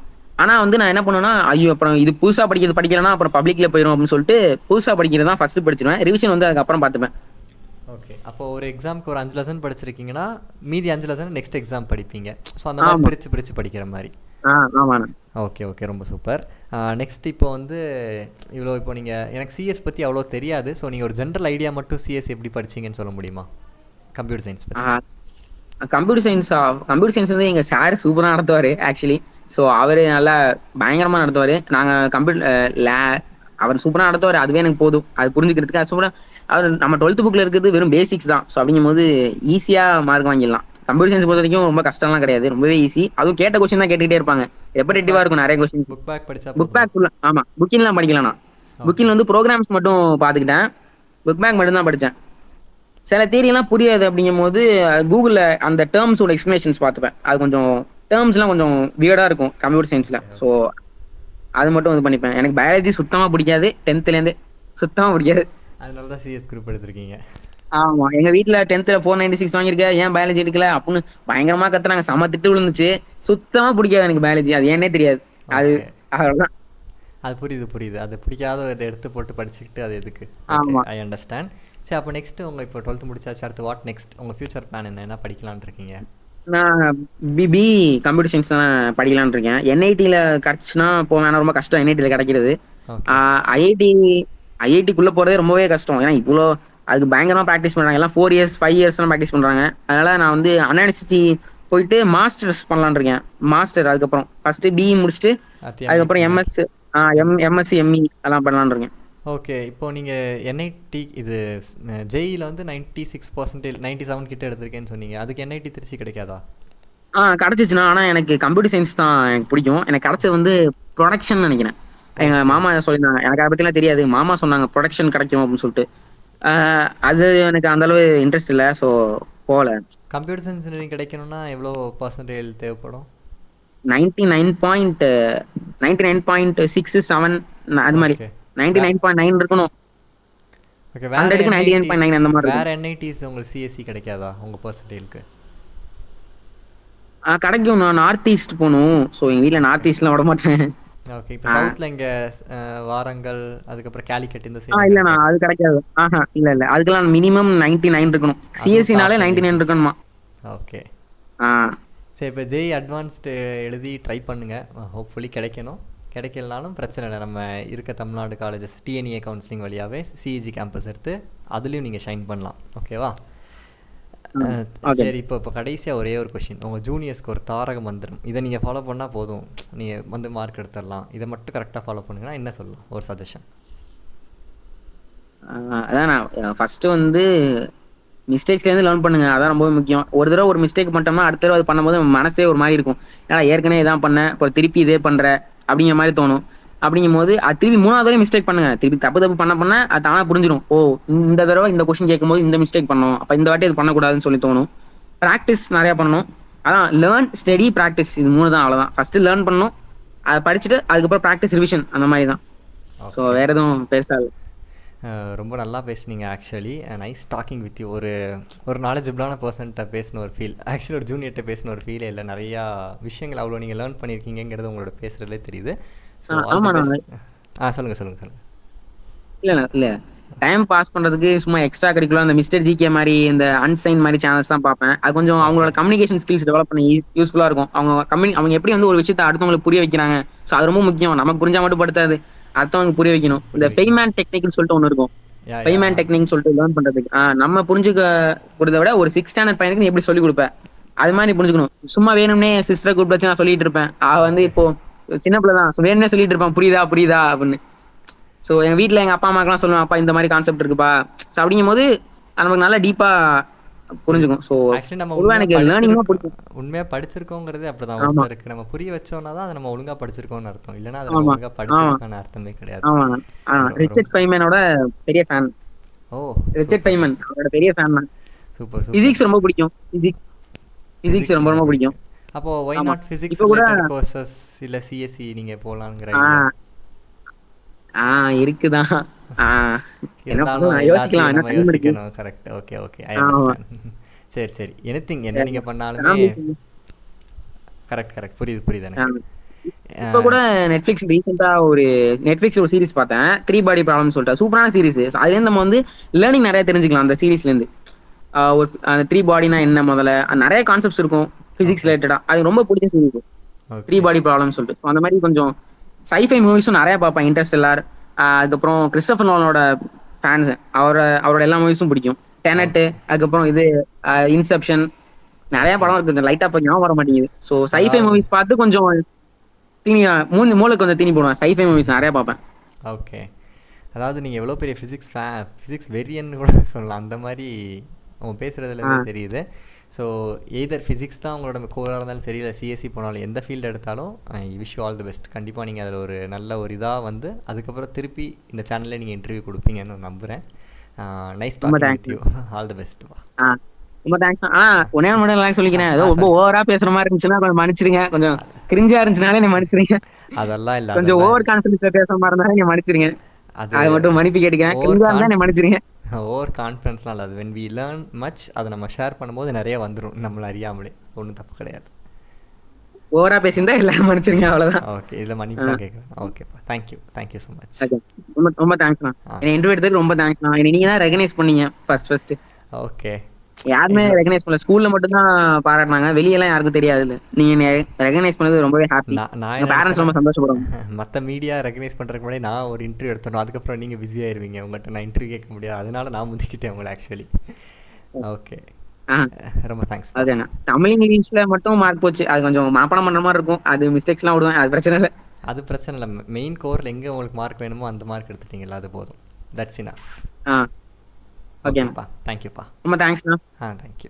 ஆனா வந்து நான் என்ன பண்ணுவேன்னா, ஐயோ அப்புறம் இது புதுசா படிக்கிறேன்னா அப்புறம் பப்ளிக்ல போயிடும் அப்படின்னு சொல்லிட்டு புதுசா படிக்கிறது தான் ஃபர்ஸ்ட் படிச்சிருவேன். ரிவிஷன் வந்து அதுக்கப்புறம் பார்த்துப்பேன். ஓகே, அப்போ ஒரு எக்ஸாமுக்கு ஒரு 5 லெசன் படிச்சிருக்கீங்கன்னா மீதி 5 லெசன் நெக்ஸ்ட் எக்ஸாம் படிப்பீங்க. ஸோ அந்த மாதிரி பிரிச்சு படிக்கிற மாதிரி. ஆமாண்ணா. ஓகே ஓகே, ரொம்ப சூப்பர். நெக்ஸ்ட் இப்போ வந்து இப்போ நீங்கள் எனக்கு சிஎஸ் பற்றி அவ்வளோ தெரியாது. ஸோ நீங்கள் ஒரு ஜென்ரல் ஐடியா மட்டும் சிஎஸ் எப்படி படிச்சிங்கன்னு சொல்ல முடியுமா? கம்ப்யூட்டர் சயின்ஸ் கம்ப்யூட்டர் சயின்ஸ் வந்து எங்கள் சார் சூப்பராக நடத்துவார் ஆக்சுவலி. ஸோ அவர் நல்லா பயங்கரமாக நடத்துவார். நாங்கள் அவர் சூப்பராக நடத்துவார், அதுவே எனக்கு போதும். அது புரிஞ்சுக்கிறதுக்கு சூப்பராக. அவர் நம்ம 12th புக்கில் இருக்கிறது வெறும் பேசிக்ஸ் தான். ஸோ அப்படிங்கும் போது ஈஸியாக மார்க் வாங்கிடலாம். கம்ப்யூட்டர் சயின்ஸ் பொறுத்த வரைக்கும் ரொம்ப கஷ்டம்லாம் கிடையாது, ரொம்பவே ஈஸி. அதுவும் கேட்ட கொஸ்டின் தான் கேட்டுக்கிட்டே இருப்பாங்க, ரெப்பரேட்டிவா இருக்கும் நிறைய கொஸ்டின். புக் பேக் ஆமா, புக்கின்லாம் படிக்கலாம். புக்கின் வந்து ப்ரோக்ராம்ஸ் மட்டும் பார்த்துக்கிட்டேன், புக் பேக் மட்டும் தான் படித்தேன். சில தியரியெல்லாம் புரியாது அப்படிங்கும் போது கூகுளில் அந்த டேர்ம்ஸோட எக்ஸ்பிளனேஷன்ஸ் பார்த்துப்பேன். அது கொஞ்சம் டேர்ம்ஸ்லாம் கொஞ்சம் வியர்டாக இருக்கும் கம்ப்யூட்டர் சயின்ஸில். ஸோ அது மட்டும் இது பண்ணிப்பேன். எனக்கு பயாலஜி சுத்தமாக பிடிக்காது 10th சுத்தமா பிடிக்காது. அதனால தான் சிஎஸ் குரூப் எடுத்திருக்கீங்க. ஆமா, எங்க வீட்ல 10th 496 வாங்கியிருக்க, ஏன் பயாலஜி எடுக்கல அப்படின்னு பயங்கரமா கத்துனாங்க. செம திட்டு விழுந்துச்சு. சுத்தமா பிடிக்காது எனக்கு பயாலஜி, அது ஏன்னே தெரியாது. அது ஓகே, அவ்வளவுதான். அது புரியுது புரியுது. அது பிடிக்காத இதை எடுத்து போட்டு படிச்சுக்கிட்டு அது எதுக்கு? ஓகே, ஆமா, ஐ அண்டர்ஸ்டாண்ட். சரி, அப்போ நெக்ஸ்ட் உங்கள் இப்போ 12th முடிச்சாச்சு, அடுத்து வாட் நெக்ஸ்ட்? உங்கள் ஃபியூச்சர் பிளான் என்ன படிக்கலான்னு இருக்கீங்க? நான் பிபி கம்ப்யூட்டர் சயின்ஸ் தான் படிக்கலாம்னு இருக்கேன். என்ஐடியில் கிடச்சுன்னா போவேன், ஆனால் ரொம்ப கஷ்டம் என்ஐடியில் கிடைக்கிறது. ஓகே, ஐஐடிக்குள்ளே போகிறதே ரொம்பவே கஷ்டம். ஏன்னா இவ்வளோ அதுக்கு பயங்கரமாக ப்ராக்டிஸ் பண்ணுறாங்க. எல்லாம் 4 இயர்ஸ் 5 இயர்ஸ்லாம் ப்ராக்டிஸ் பண்ணுறாங்க. அதனால் நான் வந்து அண்ணா யூனிவர்சிட்டி போயிட்டு மாஸ்டர்ஸ் பண்ணலான்னு இருக்கேன். மாஸ்டர் அதுக்கப்புறம் ஃபஸ்ட்டு பிஇ முடிச்சுட்டு அதுக்கப்புறம் எம்எஸ் எம்எஸ்சி எம்இ அதெல்லாம் பண்ணலான்னு இருக்கேன். ஓகே. இப்போ நீங்கள் என்ஐடி இது ஜேஇயில் வந்து 96%, 97 கிட்ட எடுத்திருக்கேன்னு சொன்னீங்க. அதுக்கு என்ஐடி திருச்சி கிடைக்காதா? கிடச்சிச்சுன்னா, ஆனால் எனக்கு கம்ப்யூட்டர் சயின்ஸ் தான் எனக்கு பிடிக்கும். எனக்கு கிடச்சது வந்து ப்ரொடக்ஷன் நினைக்கிறேன். எங்கள் மாமா சொல்லியிருந்தாங்க, எனக்கு அதை பற்றிலாம் தெரியாது. மாமா சொன்னாங்க ப்ரொடக்ஷன் கிடைக்கும் அப்படின்னு சொல்லிட்டு. அது எனக்கு அந்த அளவு இன்ட்ரெஸ்ட் இல்லை, ஸோ போகல. கம்ப்யூட்டர் சயின்ஸ் இன்ஜினியரிங் கிடைக்கணும்னா எவ்வளோ பர்சன்டேஜ் தேவைப்படும்? 99.6 அது மாதிரி 99.9 இருக்கணும். ஓகே, 100க்கு 99.9 அந்த மாதிரி. வேற என்ஐடிஸ் உங்களுக்கு சிஎஸ்சி கிடைக்காதா உங்கள் பர்சன்டேஜ்க்கு? கிடைக்கும். நான் நார்த் ஈஸ்ட் போகணும். ஸோ எங்கள் வீட்டில் நார்த் ஈஸ்ட்லாம் விட மாட்டேன். ஓகே, இப்போ சவுத்தில் இங்கே வாரங்கல், அதுக்கப்புறம் கேலிக்கட் இந்த சைடு இல்லைண்ணா, அது கிடைக்காது. இல்லை அதுக்கெல்லாம் மினிமம் 99 இருக்கணும். சிஎஸ்சினாலே 99 இருக்கணுமா? ஓகே. சரி, இப்போ ஜேஇ அட்வான்ஸ்டு எழுதி ட்ரை பண்ணுங்கள். ஹோப்ஃபுல்லி கிடைக்கணும். கிடைக்கலனாலும் பிரச்சனை இல்லை. நம்ம இருக்க தமிழ்நாடு காலேஜஸ் டிஎன்ஏ கவுன்சிலிங் வழியாகவே சிஇஜி கேம்பஸ் எடுத்து அதுலேயும் நீங்கள் ஷைன் பண்ணலாம். ஓகேவா? சரி, இப்போ கடைசியாக ஒரே ஒரு கொஷின். உங்கள் ஜூனியர்ஸ்க்கு ஒரு தாரக மந்திரம், இதை நீங்கள் ஃபாலோ பண்ணால் போதும், நீங்கள் வந்து மார்க் எடுத்துடலாம், இதை மட்டும் கரெக்டாக ஃபாலோ பண்ணுங்கன்னா என்ன சொல்லலாம்? ஒரு சஜஷன். அதான் நான் ஃபஸ்ட்டு வந்து மிஸ்டேக்ஸ்லேருந்து லேர்ன் பண்ணுங்க. அதான் ரொம்ப முக்கியம். ஒரு தடவை ஒரு மிஸ்டேக் பண்ணிட்டோம்னா அடுத்த தடவை அது பண்ணும்போது மனசே ஒரு மாதிரி இருக்கும். ஏன்னா ஏற்கனவே இதான் பண்ணேன், இப்போ திருப்பி இதே பண்ணுற அப்படிங்கிற மாதிரி தோணும். அப்படிங்கும் போது அது திருப்பி 3வது தடவை மிஸ்டேக் பண்ணுங்க. திருப்பி தப்பு பண்ண அது தானே புரிஞ்சிடும். ஓ, இந்த தடவை இந்த கொஸ்டின் கேட்கும்போது இந்த மிஸ்டேக் பண்ணோம், அப்போ இந்த வாட்டி அது பண்ணக்கூடாதுன்னு சொல்லி தோணும். ப்ராக்டிஸ் நிறையா பண்ணணும். அதான் லேர்ன் ஸ்டடி ப்ராக்டிஸ், இது 3 தான். அவ்வளோதான். ஃபஸ்ட்டு லேர்ன் பண்ணணும், அதை படிச்சுட்டு அதுக்கப்புறம் ப்ராக்டிஸ் ரிவிஷன், அந்த மாதிரி தான். ஸோ வேறு எதுவும் பெருசாக இல்லை. ரொம்ப நல்லா பேசுனீங்க. Actually nice talking with you. ஒரு நாலேஜபிளான பர்சன்ட்ட பேசின ஒரு ஃபீல். ஆக்சுவலி ஒரு ஜூனியர்கிட்ட பேசின ஒரு ஃபீலே இல்லை. நிறையா விஷயங்கள் அவ்வளோ நீங்கள் லேர்ன் பண்ணியிருக்கீங்கிறது உங்களோட பேசுகிறதுலே தெரியுது. ஸோ சொல்லுங்கள். இல்லை டைம் பாஸ் பண்ணுறதுக்கு சும்மா எக்ஸ்ட்ரா கரிக்குலர் அந்த மிஸ்டர் ஜிகே மாதிரி இந்த அன்சைன் மாதிரி சேனல்ஸ் தான் பார்ப்பேன். அது கொஞ்சம் அவங்களோட கம்யூனிகேஷன் ஸ்கில்ஸ் டெவலப் பண்ணி யூஸ்ஃபுல்லாக இருக்கும். அவங்க எப்படி வந்து ஒரு விஷயத்தை அடுத்தவங்களுக்கு புரிய வைக்கிறாங்க. ஸோ அது ரொம்ப முக்கியம். நமக்கு புரிஞ்சா மட்டும் படுத்தாது, அடுத்தவங்க புரிய வைக்கணும். இந்த ஃபெய்மேன் டெக்னிக்னு சொல்லிட்டு ஒன்று இருக்கும். ஃபெய்மேன் டெக்னிக் சொல்லிட்டு லேர்ன் பண்றதுக்கு நம்ம புரிஞ்சுக்க கொடுத்த விட ஒரு 6th ஸ்டாண்டர்ட் பையனுக்கு நீ எப்படி சொல்லி கொடுப்பேன், அது மாதிரி புரிஞ்சுக்கணும். சும்மா வேணும்னே சிஸ்டர் கூப்பிட்டு வச்சு நான் சொல்லிட்டு இருப்பேன். வந்து இப்போ சின்ன பிள்ளை தான், வேணும்னே சொல்லிட்டு இருப்பான், புரியுதா அப்படின்னு. ஸோ எங்க வீட்டில் எங்க அப்பா அம்மாக்கெல்லாம் சொல்லுவேன், அப்பா இந்த மாதிரி கான்செப்ட் இருக்குப்பா. ஸோ அப்படிங்கும் போது நமக்கு நல்லா டீப்பா புரிஞ்சுக்கும். ஸோ எனக்கு லேர்னிங்கும் பிடிக்கும். உண்மையாக படிச்சிருக்கோங்கிறது அப்படிதான் இருக்கு. நம்ம புரிய வச்சோம்னா தான் அதை நம்ம ஒழுங்கா படிச்சிருக்கோம்னு அர்த்தம். இல்லைன்னா அதை ஒழுங்கா படிச்சிருக்கோம்னு அர்த்தமே கிடையாது. ரிச்சர்ட் ஃபெய்மனோட பெரிய ஃபேன். ரிச்சர்ட் ஃபெய்மன் அவரோட பெரிய ஃபேன் தான். சூப்பர். ஃபிசிக்ஸ் ரொம்ப பிடிக்கும். ஃபிசிக்ஸ் ரொம்ப பிடிக்கும். அப்போ why not physics related courses இல்ல சிஎஸ்சி நீங்க போலாம்ங்கற ஐடியா இருக்குதான். யோசிக்கணும். கரெக்ட். Okay I understand. சரி எனிதிங் என்ன நீங்க பண்ணாலுமே கரெக்ட் புரியுது எனக்கு. இப்போ கூட நெட்ஃபிளிக்ஸ் ரீசெண்டா ஒரு சீரிஸ் பார்த்தேன், 3 பாடி ப்ராப்ளம் சொல்லிட்டு. சூப்பரான சீரிஸ். அதுலேருந்து நம்ம வந்து லேர்னிங் நிறைய தெரிஞ்சுக்கலாம் அந்த சீரிஸ்ல இருந்து. ஒரு 3 பாடினா என்ன, முதல்ல நிறைய கான்செப்ட்ஸ் இருக்கும் பிசிக்ஸ் ரிலேட்டடா. அது ரொம்ப பிடிச்ச சீரிஸ் 3 பாடி ப்ராப்ளம் சொல்லிட்டு. அந்த மாதிரி கொஞ்சம் சைஃபை மூவிஸும் நிறைய பார்ப்பேன். இன்டர்ஸ்டெல்லார், அதுக்கப்புறம் கிறிஸ்டோபர் நோலனோட ஃபேன்ஸ், அவரோட எல்லா மூவிஸும் பிடிக்கும். டெனட், அதுக்கப்புறம் இது இன்செப்ஷன், நிறைய படம் இருக்கு. லைட்டா போய் ஞாபகம் வர மாட்டேங்குது. ஸோ சைஃபை மூவிஸ் பார்த்து கொஞ்சம் மூளைக்கு கொஞ்சம் தீனி போடுவேன். சைஃபை மூவிஸ் நிறைய பார்ப்பேன். ஓகே, அதாவது நீங்கள் எவ்வளோ பெரிய ஃபிசிக்ஸ் வெறியன்னு கூட சொல்லலாம். அந்த மாதிரி அவங்க பேசுகிறதுலேருந்து தெரியுது. ஸோ எய்தர் ஃபிசிக்ஸ் தான் உங்களோட கோராக இருந்தாலும் சரி, இல்லை சிஎஸ்சி போனாலும் எந்த ஃபீல்டு எடுத்தாலும் I wish you all the best. கண்டிப்பாக நீங்கள் அதில் ஒரு நல்ல ஒரு இதாக வந்து அதுக்கப்புறம் திருப்பி இந்த சேனலில் நீங்கள் இன்டர்வியூ கொடுப்பீங்கன்னு நம்புகிறேன். Nice talking with you. All the best. ரொம்ப தேங்க்ஸ். ஒன்னே மட்டும் சொல்லிக்கிறேன், ஏதோ ரொம்ப ஓவரா பேசுற மாதிரி இருந்துச்சுன்னா கொஞ்சம் மன்னிச்சிருங்க. கொஞ்சம் கிரிஞ்சா இருந்துச்சுனாலே நீ மன்னிச்சிருங்க. அதெல்லாம் இல்லை, கொஞ்சம் ஓவர் கான்ஃபிடன்ஸ்ல பேசுற மாதிரி இருந்தாலும் நீங்க மன்னிச்சிருங்க. அது மட்டும் மன்னிப்பு கேட்டுக்கிறேன். கிரிஞ்சா இருந்தா என்னை மன்னிச்சிருங்க. ஓவர் கான்ஃபிடன்ஸ்லாம் இல்லை. அது வென் வி லேர்ன் மச் அதை நம்ம ஷேர் பண்ணும்போது நிறைய வந்துடும் நம்மளை அறியாமலே. ஒன்றும் தப்பு கிடையாது. ஓவரா பேசியிருந்தா எல்லாரும் மன்னிச்சிருங்க, அவ்வளவுதான். ஓகே, இதில் மன்னிப்புலாம் கேட்குறேன். ஓகேப்பா, தேங்க்யூ ஸோ மச். ரொம்ப ரொம்ப தேங்க்ஸ்ண்ணா. என்னை இன்டர்வியூ எடுத்ததுக்கு ரொம்ப தேங்க்ஸ்ண்ணா. என்னை நீங்க தான் ரெகனைஸ் பண்ணீங்க ஃபர்ஸ்ட். ஓகே, யாருமே ரெகனைஸ் பண்ணல. ஸ்கூல்ல மட்டும் தான் பாராட்டினாங்க, வெளியெல்லாம் யாருக்கும் தெரியாது. நீங்க ரெகனைஸ் பண்ணது ரொம்பவே ஹாப்பி. நான் பேரண்ட்ஸ் ரொம்ப சந்தோஷப்படுவாங்க. மற்ற மீடியா ரெகனைஸ் பண்ணுறதுக்கு முன்னாடி நான் ஒரு இன்டர்வியூ எடுத்தணும், அதுக்கப்புறம் நீங்கள் பிஸி ஆயிருவீங்க, உங்கள்கிட்ட நான் இன்டர்வியூ கேட்க முடியாது, அதனால நான் முந்திக்கிட்டேன் உங்களை ஆக்சுவலி. ஓகே, ரொம்ப தேங்க்ஸ். அதுண்ணா தமிழ் இங்கிலீஷ்ல மட்டும் மார்க் போச்சு. அது கொஞ்சம் மாப்பணம் பண்ற மாதிரி இருக்கும். அது மிஸ்டேக்ஸ்லாம் விடுவேன், அது பிரச்சனை இல்லை. அது பிரச்சனை இல்லை. மெயின் கோரில் எங்கே உங்களுக்கு மார்க் வேணுமோ அந்த மார்க் எடுத்துட்டீங்களா, அது போதும். That's enough. ஓகேப்பா, தேங்க்யூப்பா. ரொம்ப தேங்க்ஸ்ண்ணா. தேங்க்யூ.